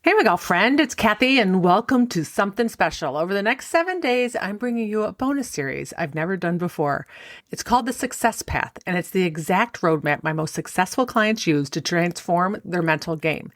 Hey, my golf friend, it's Kathy, and welcome to Something Special. Over the next 7 days, I'm bringing you a bonus series I've never done before. It's called the Success Path, and it's the exact roadmap my most successful clients use to transform their mental game.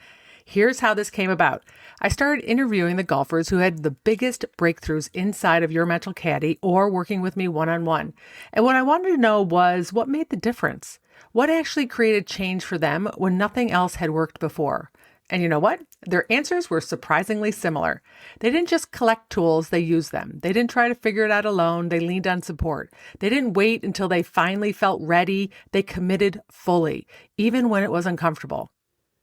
Here's how this came about. I started interviewing the golfers who had the biggest breakthroughs inside of your mental caddy or working with me one-on-one. And what I wanted to know was what made the difference? What actually created change for them when nothing else had worked before? And you know what? Their answers were surprisingly similar. They didn't just collect tools, they used them. They didn't try to figure it out alone, they leaned on support. They didn't wait until they finally felt ready, they committed fully, even when it was uncomfortable.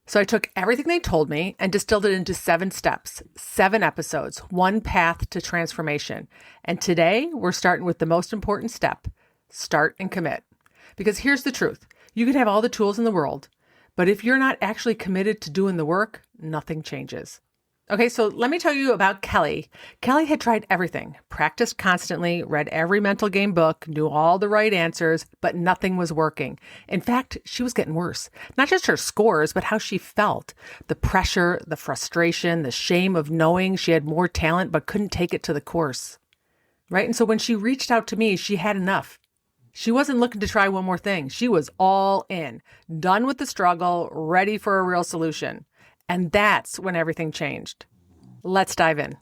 So I took everything they told me and distilled it into 7 steps, 7 episodes, 1 path to transformation. And today we're starting with the most important step, start and commit. Because here's the truth, you could have all the tools in the world, but if you're not actually committed to doing the work, nothing changes. Okay, so let me tell you about Kelly. Kelly had tried everything, practiced constantly, read every mental game book, knew all the right answers, but nothing was working. In fact, she was getting worse. Not just her scores, but how she felt. The pressure, the frustration, the shame of knowing she had more talent but couldn't take it to the course. Right? And so when she reached out to me, she had enough. She wasn't looking to try one more thing. She was all in, done with the struggle, ready for a real solution. And that's when everything changed. Let's dive in.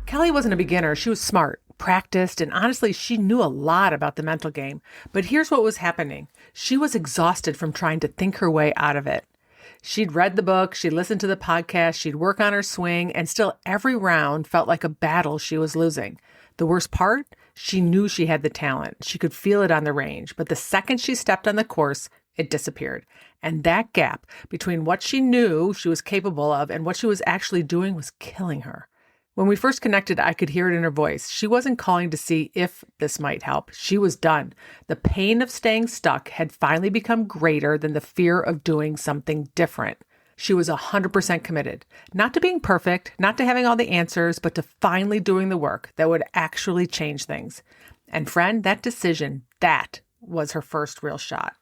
Kelly wasn't a beginner. She was smart, practiced, and honestly, she knew a lot about the mental game. But here's what was happening. She was exhausted from trying to think her way out of it. She'd read the book, she'd listened to the podcast, she'd work on her swing, and still every round felt like a battle she was losing. The worst part? She knew she had the talent. She could feel it on the range, but the second she stepped on the course, it disappeared. And that gap between what she knew she was capable of and what she was actually doing was killing her. When we first connected, I could hear it in her voice. She wasn't calling to see if this might help. She was done. The pain of staying stuck had finally become greater than the fear of doing something different. She was 100% committed, not to being perfect, not to having all the answers, but to finally doing the work that would actually change things. And friend, that decision, that was her first real shot.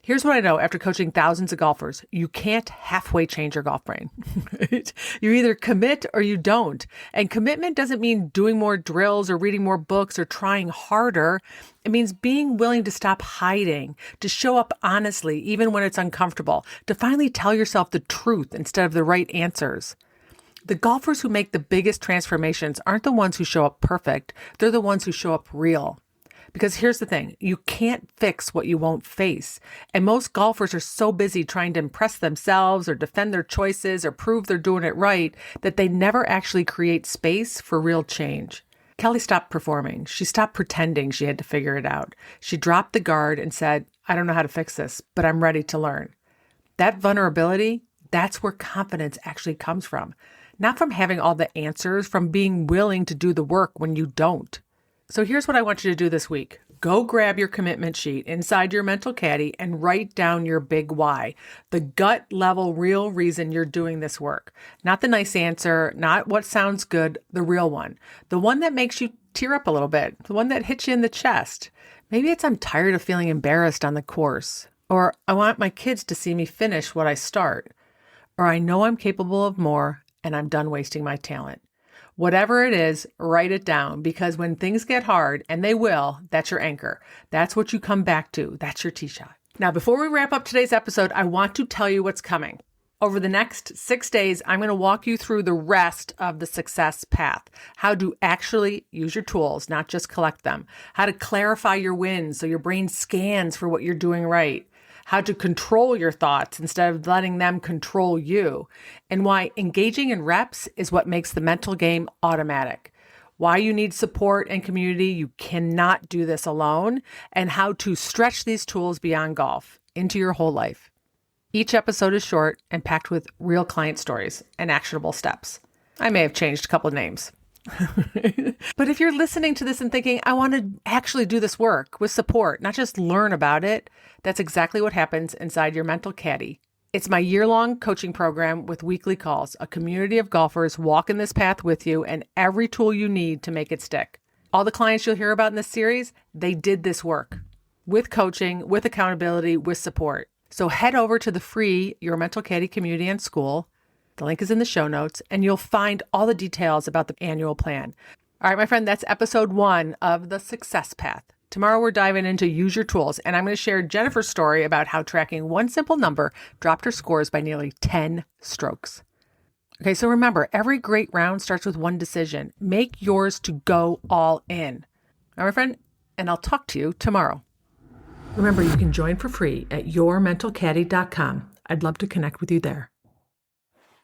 Here's what I know after coaching thousands of golfers. You can't halfway change your golf brain. You either commit or you don't. And commitment doesn't mean doing more drills or reading more books or trying harder. It means being willing to stop hiding, to show up honestly, even when it's uncomfortable, to finally tell yourself the truth instead of the right answers. The golfers who make the biggest transformations aren't the ones who show up perfect. They're the ones who show up real. Because here's the thing, you can't fix what you won't face. And most golfers are so busy trying to impress themselves or defend their choices or prove they're doing it right that they never actually create space for real change. Kelly stopped performing. She stopped pretending she had to figure it out. She dropped the guard and said, I don't know how to fix this, but I'm ready to learn. That vulnerability, that's where confidence actually comes from. Not from having all the answers, from being willing to do the work when you don't. So here's what I want you to do this week. Go grab your commitment sheet inside your mental caddy and write down your big why, the gut level real reason you're doing this work. Not the nice answer, not what sounds good, the real one. The one that makes you tear up a little bit, the one that hits you in the chest. Maybe it's I'm tired of feeling embarrassed on the course, or I want my kids to see me finish what I start, or I know I'm capable of more and I'm done wasting my talent. Whatever it is, write it down, because when things get hard, and they will, that's your anchor. That's what you come back to. That's your tee shot. Now, before we wrap up today's episode, I want to tell you what's coming. Over the next 6 days, I'm going to walk you through the rest of the success path, how to actually use your tools, not just collect them, how to clarify your wins so your brain scans for what you're doing right, how to control your thoughts instead of letting them control you, and why engaging in reps is what makes the mental game automatic, why you need support and community, you cannot do this alone, and how to stretch these tools beyond golf into your whole life. Each episode is short and packed with real client stories and actionable steps. I may have changed a couple of names. But if you're listening to this and thinking, I want to actually do this work with support, not just learn about it, that's exactly what happens inside your mental caddy. It's my year-long coaching program with weekly calls. A community of golfers walking this path with you and every tool you need to make it stick. All the clients you'll hear about in this series, they did this work with coaching, with accountability, with support. So head over to the free Your Mental Caddy community and school. The link is in the show notes, and you'll find all the details about the annual plan. All right, my friend, that's episode 1 of the Success Path. Tomorrow we're diving into Use Your Tools, and I'm going to share Jennifer's story about how tracking one simple number dropped her scores by nearly 10 strokes. Okay, so remember, every great round starts with one decision. Make yours to go all in. All right, my friend, and I'll talk to you tomorrow. Remember, you can join for free at yourmentalcaddy.com. I'd love to connect with you there.